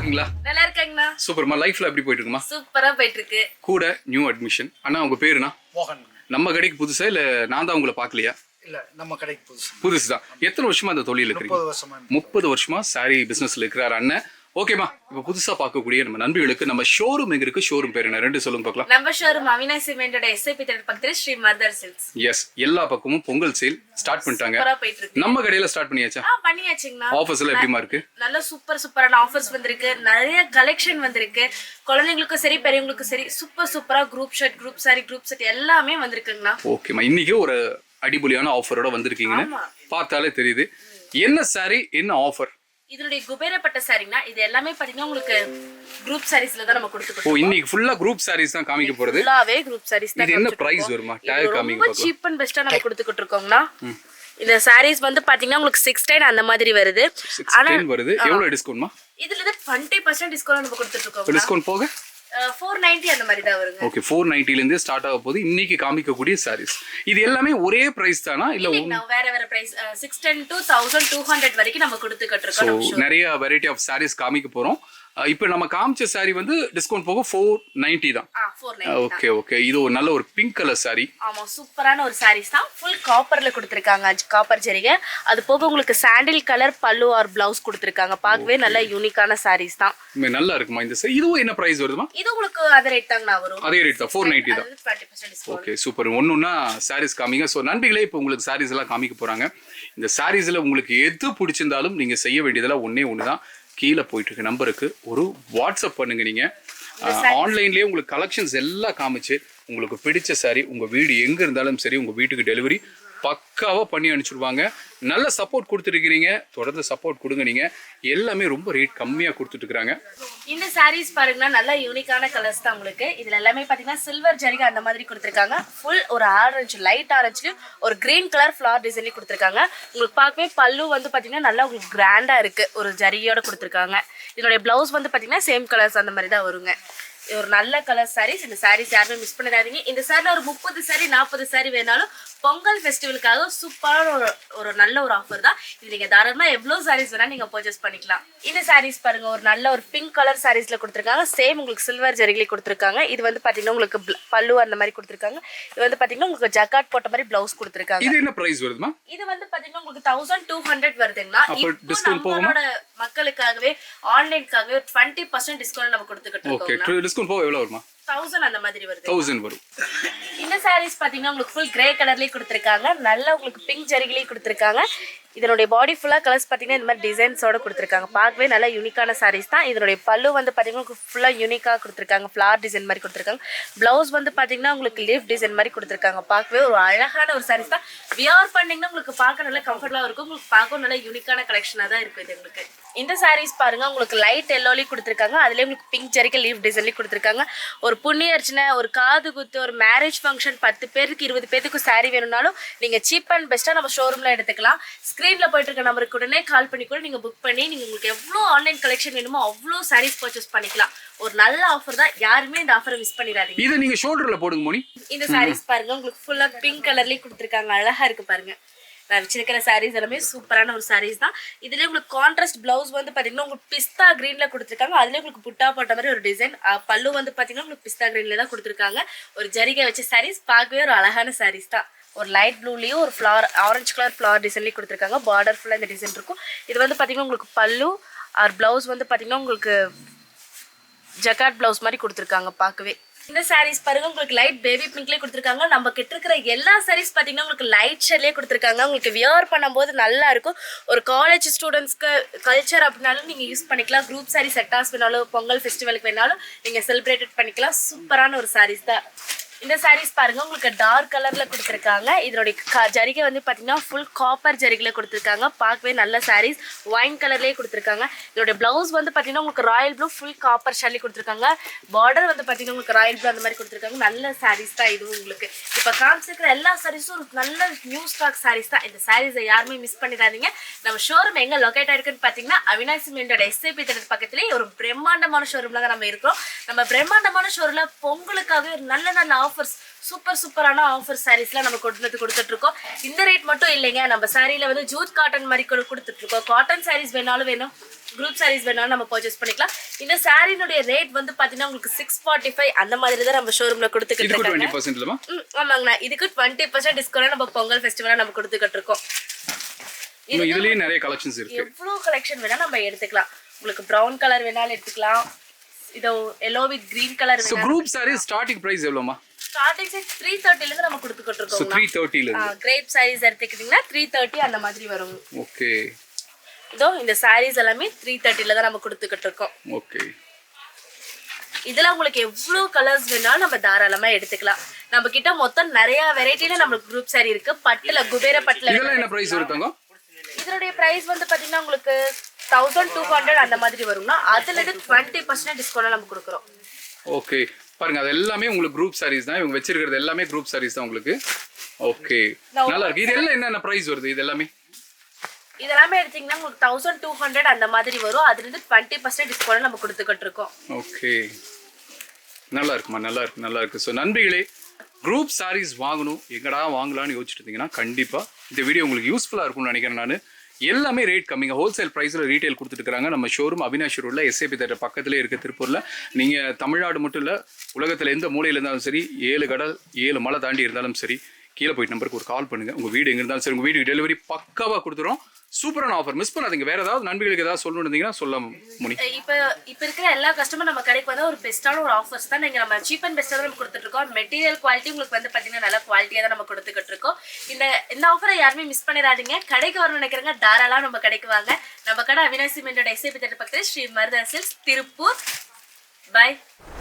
நல்லா இருக்கீங்களா? நல்லா இருக்கேங்கண்ணா. சூப்பர்மா. லைஃப்ல எப்படி போயிட்டு இருக்குமா? சூப்பரா போயிட்டு இருக்கு. கூட நியூ அட்மிஷன். அண்ணா உங்க பேருனா? மோகன். நம்ம கடைக்கு புதுசா இல்ல நான் தான் உங்களை பார்க்கலையா? இல்ல நம்ம கடைக்கு புதுசு தான். எத்தனை வருஷமா அந்த தொழில் இருக்கீங்க? 30 வருஷமா. 30 வருஷமா சாரி பிசினஸ்ல இருக்கிறார் அண்ணன். ஓகேமா, இப்போ புதுசா பார்க்கக்கூடிய நம்ம நண்பர்களுக்கு நம்ம ஷோரூம் எங்க இருக்கு, ஷோரூம் பேர் என்ன, ரெண்டு சொல்லுங்க பார்க்கலாம். நம்ம ஷோரூம் அவினாசி சிமெண்டோட எஸ்ஐபி தேட்டர் பக்கத்துல ஸ்ரீ மதர் சில்க்ஸ். எஸ், எல்லா பக்கமும் பொங்கல் சேல் ஸ்டார்ட் பண்ணிட்டாங்க. சூப்பரா போயிட்டு இருக்கு. நம்ம கடையில ஸ்டார்ட் பண்ணியாச்சா? பண்ணியாச்சுங்கண்ணா. ஆஃபர்ஸ் எல்லாம் எப்படிமா இருக்கு? நல்ல சூப்பரான ஆஃபர்ஸ் வந்திருக்கு. நிறைய கலெக்ஷன் வந்திருக்கு. குழந்தைங்களுக்கும் சரி பெரியவங்களுக்கும் சரி சூப்பரா group shirt, group sorry, group set எல்லாமே வந்திருக்குங்கண்ணா. ஓகேமா, இன்னைக்கு ஒரு அடிபொலியான ஆஃபரோட வந்திருக்கீங்கன்னு பார்த்தாலே தெரியுது. என்ன சாரி, என்ன ஆஃபர்? இதனுடைய குபேரப்பட்ட சாரினா இது எல்லாமே பாத்தீங்கன்னா உங்களுக்கு குரூப் சாரீஸ்ல தான் நம்ம கொடுத்துக்கோம். ஓ, இன்னைக்கு ஃபுல்லா குரூப் சாரீஸ் தான் காமிக்க போறது. ஃபுல்லாவே குரூப் சாரீஸ் தான். இது என்ன பிரைஸ் வருமா? டேக் காமிங்க பார்க்கலாம். சீப் அண்ட் பெஸ்டா நம்ம கொடுத்துக்கிட்டு இருக்கோம்னா இந்த சாரீஸ் வந்து பாத்தீங்கன்னா உங்களுக்கு 610 அந்த மாதிரி வருது. 610 வருது. எவ்வளவு டிஸ்கவுண்ட்மா? இதுல இருந்து 20% டிஸ்கவுண்ட் நம்ம கொடுத்துட்டு இருக்கோம். டிஸ்கவுண்ட் போக 490 அந்த மாதிரி தான் வருங்க. ஓகே, 490 ல இருந்து ஸ்டார்ட் ஆக போகுது இன்னைக்கு காமிக்கக்கூடிய சாரீஸ். இது எல்லாமே ஒரே பிரைஸ் தானா இல்ல வேற பிரைஸ்? 610 to 1200 வரைக்கும் நம்ம கொடுத்துக்கிட்டு இருக்கோம். நிறைய வெரைட்டி ஆஃப் சாரீஸ் காமிக்க போறோம். இப்போ நம்ம காமிச்ச சாரி வந்து டிஸ்கவுண்ட் போக 490 தான். ஓகே ஓகே, இது ஒரு நல்ல ஒரு பிங்க் கலர் சாரி. ஆமா, சூப்பரான ஒரு சாரீஸ் தான். ஃபுல் காப்பர்ல கொடுத்திருக்காங்க, காப்பர் ஜரிகை. அது போக உங்களுக்கு சாண்டில் கலர் பல்லு ஆர் பிளவுஸ் கொடுத்திருக்காங்க. பார்க்கவே நல்ல யூனிக்கான சாரீஸ் தான். நல்லா இருக்குமா இந்த சாரி? இதுவும் என்ன பிரைஸ் வருதுமா? இது உங்களுக்கு அதே ரேட் தாங்க வரும். அதே ரேட் தான், 490 தான். 20% டிஸ்கவுண்ட். Okay, super. ஒண்ணுன்னா சாரீஸ் காமிங்க. சோ நண்பிகளே, இப்போ உங்களுக்கு சாரீஸ் எல்லாம் காமிக்க போறாங்க. இந்த சாரீஸ்ல உங்களுக்கு எது பிடிச்சிருந்தாலும் நீங்க செய்ய வேண்டியதெல்லாம் ஒண்ணே தான். கீழே போயிட்டு இருக்க நம்பருக்கு ஒரு வாட்ஸ்அப் பண்ணுங்க. நீங்க ஆன்லைன்லயே உங்களுக்கு கலெக்ஷன்ஸ் எல்லாம் காமிச்சு உங்களுக்கு பிடிச்ச சாரி உங்க வீடு எங்க இருந்தாலும் சரி உங்க வீட்டுக்கு டெலிவரி பக்காவா பண்ணி அனுப்பிச்சிடுவாங்க. நல்ல சப்போர்ட் கொடுத்துருக்கீங்க, தொடர்ந்து சப்போர்ட் கொடுங்க. நீங்க எல்லாமே ரொம்ப ரேட் கம்மியா கொடுத்துட்டு இருக்காங்க. இந்த சாரீஸ் பாருங்கன்னா நல்ல யூனிக்கான கலர்ஸ் தான் உங்களுக்கு. இதுல எல்லாமே பாத்தீங்கன்னா சில்வர் ஜரிகை அந்த மாதிரி கொடுத்துருக்காங்க. ஃபுல் ஒரு ஆரஞ்சு, லைட் ஆரஞ்சுலயும் ஒரு கிரீன் கலர் ஃபிளவர் டிசைன்லயும் கொடுத்துருக்காங்க. உங்களுக்கு பார்க்கவே பல்லு வந்து பாத்தீங்கன்னா நல்லா உங்களுக்கு கிராண்டா இருக்கு, ஒரு ஜரிகையோட கொடுத்துருக்காங்க. இதனுடைய பிளவுஸ் வந்து பாத்தீங்கன்னா சேம் கலர்ஸ் அந்த மாதிரி தான் வருங்க. ஒரு நல்ல கலர் சாரீஸ். இந்த சாரீஸ் யாருமே மிஸ் பண்ணிடாதீங்க. இந்த சாரில ஒரு 30 சாரி 40 சாரி வேணாலும் பொங்கல் ஃபெஸ்டிவலுக்காக சூப்பரான ஒரு நல்ல ஒரு ஆஃபர் தான் இது. நீங்க தாராளமா எவ்வளவு சாரீஸ் வேணா நீங்க பர்ச்சேஸ் பண்ணிக்கலாம். இந்த சாரீஸ் பாருங்க, ஒரு நல்ல ஒரு பிங்க் கலர் சாரீஸ்ல கொடுத்துருக்காங்க. சேம் உங்களுக்கு சில்வர் ஜரிகிலே கொடுத்துருக்காங்க. இது வந்து பாத்தீங்கன்னா உங்களுக்கு பல்லு அந்த மாதிரி கொடுத்துருக்காங்க. இது வந்து பாத்தீங்கன்னா உங்களுக்கு ஜக்காட் போட்ட மாதிரி பிளவுஸ் கொடுத்துருக்காங்க. இது என்ன பிரைஸ் வருதுமா? இது வந்து பாத்தீங்கன்னா உங்களுக்கு 1200 வருதுங்களா. நம்மளோட மக்களுக்காகவே ஆன்லைனுக்காகவே 20% டிஸ்கவுண்ட் நம்ம கொடுத்துக்கிட்டு இருக்கோம். டிஸ்கவுண்ட் போக எவ்வளவு வருமா? 1000 அந்த மாதிரி வருது. 1000 வரும். இந்த சாரீஸ் பாத்தீங்கன்னா உங்களுக்கு ஃபுல் கிரே கலர்லயே கொடுத்துருக்காங்க. நல்லா உங்களுக்கு பிங்க் ஜரிகிலேயே கொடுத்துருக்காங்க. இதனுடைய பாடி ஃபுல்லா கலர்ஸ் பாத்தீங்கன்னா இந்த மாதிரி டிசைன்ஸோட கொடுத்துருக்காங்க. பார்க்கவே நல்ல யூனிக்கான சாரீஸ் தான். இதனுடைய பல்லு வந்து பாத்தீங்கன்னா ஃபுல்லா யூனிக்கா கொடுத்துருக்காங்க. ஃபிளவர் டிசைன் மாதிரி கொடுத்துருக்காங்க. பிளவுஸ் வந்து பாத்தீங்கன்னா உங்களுக்கு லீஃப் டிசைன் மாதிரி கொடுத்துருக்காங்க. பார்க்கவே ஒரு அழகான ஒரு சாரீஸ் தான். வியர் பண்ணீங்கன்னா உங்களுக்கு பார்க்க நல்லா கம்ஃபர்டபுளா இருக்கும். உங்களுக்கு பார்க்கவும் நல்ல யூனிக்கான கலெக்ஷனா தான் இருக்கும் இது உங்களுக்கு. இந்த சாரீஸ் பாருங்க, உங்களுக்கு லைட் எல்லோலயும் கொடுத்துருக்காங்க. அதுலயே உங்களுக்கு பிங்க் ஜரிகை லீஃப் டிசைன்லயும் கொடுத்துருக்காங்க. ஒரு புண்ணிய அர்ச்சனை, ஒரு காது குத்து, ஒரு மேரேஜ் ஃபங்க்ஷன் 10 பேருக்கு 20 பேருக்கு சாரி வேணும்னாலும் நீங்க சீப் அண்ட் பெஸ்டா நம்ம ஷோரூம்ல எடுத்துக்கலாம். ஸ்கிரீன்ல போயிட்டு இருக்க நம்பருக்கு உடனே கால் பண்ணி கூட நீங்க புக் பண்ணி நீங்க உங்களுக்கு எவ்வளவு ஆன்லைன் கலெக்ஷன் வேணுமோ அவ்வளோ சாரீஸ் பர்ச்சேஸ் பண்ணிக்கலாம். ஒரு நல்ல ஆஃபர் தான், யாருமே இந்த ஆஃபரை மிஸ் பண்ணிடாதீங்க. இத நீங்க ஷோல்டர்ல போடுங்க மோனி. இந்த சாரீஸ் பாருங்க, உங்களுக்கு ஃபுல்லா பிங்க் கலர்லயே கொடுத்துருக்காங்க. அழகா இருக்கு பாருங்க. நான் வச்சிருக்கிற சாரீஸ் எல்லாமே சூப்பரான ஒரு சாரீஸ் தான். இதுல உங்களுக்கு கான்ட்ராஸ்ட் பிளவுஸ் வந்து பாத்தீங்கன்னா உங்களுக்கு பிஸ்தா கிரீன்ல கொடுத்துருக்காங்க. அதுல உங்களுக்கு புட்டா போட்ட மாதிரி ஒரு டிசைன். பல்லு வந்து பாத்தீங்கன்னா உங்களுக்கு பிஸ்தா கிரீன்ல தான் கொடுத்துருக்காங்க. ஒரு ஜரிகை வச்ச சாரீஸ், பார்க்கவே ஒரு அழகான சாரீஸ் தான். ஒரு லைட் ப்ளூலயும் ஒரு ஃபிளவர் ஆரஞ்சு கலர் ஃபிளவர் டிசைன்லயும் கொடுத்துருக்காங்க. பார்டர் ஃபுல்லா இந்த டிசைன் இருக்கும். இது வந்து பாத்தீங்கன்னா உங்களுக்கு பல்லு ஆர் பிளவுஸ் வந்து பாத்தீங்கன்னா உங்களுக்கு ஜக்காட் பிளவுஸ் மாதிரி கொடுத்துருக்காங்க. பார்க்கவே இந்த சாரீஸ் பாருங்க, உங்களுக்கு லைட் பேபி பிங்க்லேயே கொடுத்துருக்காங்க. நம்ம கிட்ட இருக்கிற எல்லா சாரீஸ் பார்த்தீங்கன்னா உங்களுக்கு லைட் ஷேட்லேயே கொடுத்துருக்காங்க. உங்களுக்கு வியர் பண்ணும்போது நல்லா இருக்கும். ஒரு காலேஜ் ஸ்டூடெண்ட்ஸ்க்கு கல்ச்சர் அப்படின்னாலும் நீங்கள் யூஸ் பண்ணிக்கலாம். குரூப் சாரீ செட்டாஸ் வேணாலும் பொங்கல் ஃபெஸ்டிவலுக்கு வேணாலும் நீங்கள் செலிப்ரேட் பண்ணிக்கலாம். சூப்பரான ஒரு சாரீஸ் தான். இந்த சாரீஸ் பாருங்க, உங்களுக்கு டார்க் கலர்ல கொடுத்துருக்காங்க. இதனுடைய ஜரிகை வந்து பாத்தீங்கன்னா ஃபுல் காப்பர் ஜரிகைல கொடுத்துருக்காங்க. பார்க்கவே நல்ல சாரீஸ். ஒயின் கலர்லயே கொடுத்துருக்காங்க. இதோட பிளவுஸ் வந்து பாத்தீங்கன்னா உங்களுக்கு Royal blue full copper Shali கொடுத்துருக்காங்க. பார்டர் வந்து பாத்தீங்கன்னா உங்களுக்கு ராயல் ப்ளூ அந்த மாதிரி கொடுத்துருக்காங்க. நல்ல சாரீஸ் தான் இதுவும் உங்களுக்கு. இப்ப காமிச்சிருக்கிற எல்லா சாரீஸும் ஒரு நல்ல நியூ ஸ்டாக் சாரீஸ் தான். இந்த சாரீஸை யாருமே மிஸ் பண்ணிடாதீங்க. நம்ம ஷோரூம் எங்க லொகேட் ஆயிருக்குன்னு பாத்தீங்கன்னா அவினாசி சிமெண்டோட எஸ்ஐபி தேட்டர் பக்கத்துலேயே ஒரு பிரம்மாண்டமான ஷோரூம்ல தான் நம்ம இருக்கிறோம். நம்ம பிரம்மாண்டமான ஷோரூம்ல பொங்கலுக்காகவே ஒரு நல்ல நல்ல ஆஃபர்ஸ் சூப்பரான ஆஃபர் சாரீஸ்லாம் நம்ம கொடுத்துட்டு இருக்கோம். இந்த ரேட் மட்டும் இல்லைங்க, நம்ம சாரியில வந்து ஜூட் காட்டன் மாதிரி கொடுத்துட்டு இருக்கோம். காட்டன் சாரீஸ் வேணும் குரூப் சாரீஸ் வேணாலும் நம்ம பர்ச்சேஸ் பண்ணிக்கலாம். இந்த சாரினுடைய ரேட் வந்து பாத்தீங்கன்னா உங்களுக்கு 645 அந்த மாதிரி தான் நம்ம ஷோரூம்ல கொடுத்துக்கிட்டு இருக்காங்க. 20% இல்லமா? ஆமாங்கண்ணா, இதுக்கு 20% டிஸ்கவுண்ட் நம்ம பொங்கல் ஃபெஸ்டிவலா நம்ம கொடுத்துக்கிட்டு இருக்கோம். இதுலயே நிறைய கலெக்ஷன்ஸ் இருக்கு. எவ்வளவு கலெக்ஷன் வேணா நம்ம எடுத்துக்கலாம். உங்களுக்கு பிரவுன் கலர் வேணாலும் எடுத்துக்கலாம். இதோ yellow with green colour so group sari starting price எவ்வளவுமா? ஸ்டார்டிங் சைஸ் 330 ல இருந்து நம்ம கொடுத்துக்கிட்டு இருக்கோம். சோ 330 ல இருந்து கிரேப் சாரீஸ் எடுத்துக்கிட்டீங்கன்னா 330 அந்த மாதிரி வரும். ஓகே. இதோ இந்த சாரீஸ் எல்லாமே 330 ல தான் நம்ம கொடுத்துக்கிட்டு இருக்கோம். ஓகே. இதுல உங்களுக்கு எவ்வளவு கலர்ஸ் வேணாலும் நம்ம தாராளமா எடுத்துக்கலாம். நம்ம கிட்ட மொத்தம் நிறைய வெரைட்டில நமக்கு குரூப் சாரி இருக்கு. பட்டுல குபேர பட்டுல இதெல்லாம் என்ன பிரைஸ் வருதுங்க? இதனுடைய பிரைஸ் வந்து பாத்தீங்கன்னா உங்களுக்கு 1200 அந்த மாதிரி வரும்னா அதுல இருந்து 20% டிஸ்கவுண்ட் நம்ம கொடுக்குறோம். ஓகே, பாருங்க அது எல்லாமே உங்களுக்கு குரூப் சாரீஸ் தான். இவங்க வச்சிருக்கிறது எல்லாமே குரூப் சாரீஸ் தான் உங்களுக்கு. ஓகே, நல்லா இருக்கு. இது எல்லாம் என்ன பிரைஸ் வருது? இது எல்லாமே இதெல்லாமே எடுத்தீங்கன்னா உங்களுக்கு 1200 அந்த மாதிரி வரும். அதுல இருந்து 20% டிஸ்கவுண்ட் நம்ம கொடுத்துக்கிட்டு இருக்கோம். ஓகே, நல்லா இருக்குமா, நல்லா இருக்கு. ஸோ நண்பிகளே, குரூப் சாரீஸ் வாங்கணும், எங்கடா வாங்கலாம்னு யோசிச்சுட்டு இருந்தீங்கன்னா கண்டிப்பா இந்த வீடியோ உங்களுக்கு யூஸ்ஃபுல்லா இருக்கும்னு நினைக்கிறேன். நான் எல்லாமே ரேட் கம்மிங்க, ஹோல்சேல் ப்ரைஸில் ரீட்டைல் கொடுத்துட்டு இருக்காங்க. நம்ம ஷோரூம் அவினாஷ் ரோட்ல எஸ்ஏபி தேட்டர் பக்கத்துலேயே இருக்க திருப்பூரில். நீங்கள் தமிழ்நாடு மட்டும் இல்லை, உலகத்தில் எந்த மூலையில் இருந்தாலும் சரி, 7 கடல் 7 மலை தாண்டி இருந்தாலும் சரி, கீழே போயிட்டு நம்பருக்கு ஒரு கால் பண்ணுங்கள். உங்கள் வீடு எங்கே இருந்தாலும் சரி, உங்கள் வீட்டுக்கு டெலிவரி பக்காவாக கொடுத்துரும். சூப்பரான ஆஃபர், மிஸ் பண்ணாதீங்க. வேறு ஏதாவது நண்பர்களுக்கு ஏதாவது சொல்லணும் இருந்தீங்கன்னா சொல்ல முனி. இப்போ இருக்கிற எல்லா கஸ்டமர் நம்ம கடைக்கு வந்து ஒரு பெஸ்ட்டான ஒரு ஆஃபர்ஸ் தான் நீங்கள் நம்ம சீப் அண்ட் பெஸ்ட்டாக தான் நம்ம கொடுத்துட்டு இருக்கோம். மெட்டீரியல் குவாலிட்டி உங்களுக்கு வந்து பார்த்தீங்கன்னா நல்ல குவாலிட்டியாக தான் நம்ம கொடுத்துக்கிட்டு இருக்கோம். இந்த ஆஃபரை யாருமே மிஸ் பண்ணிடாதீங்க. கடைக்கு வரணும்னு நினைக்கிறேங்க, தாராளமாக நம்ம கடைக்கு வாங்க. நம்ம கடை அவினாசி மெண்டோட எஸ்ஏபி தேட்டர் பக்கத்தில் ஸ்ரீ மருதா சில்க்ஸ், திருப்பூர். பாய்.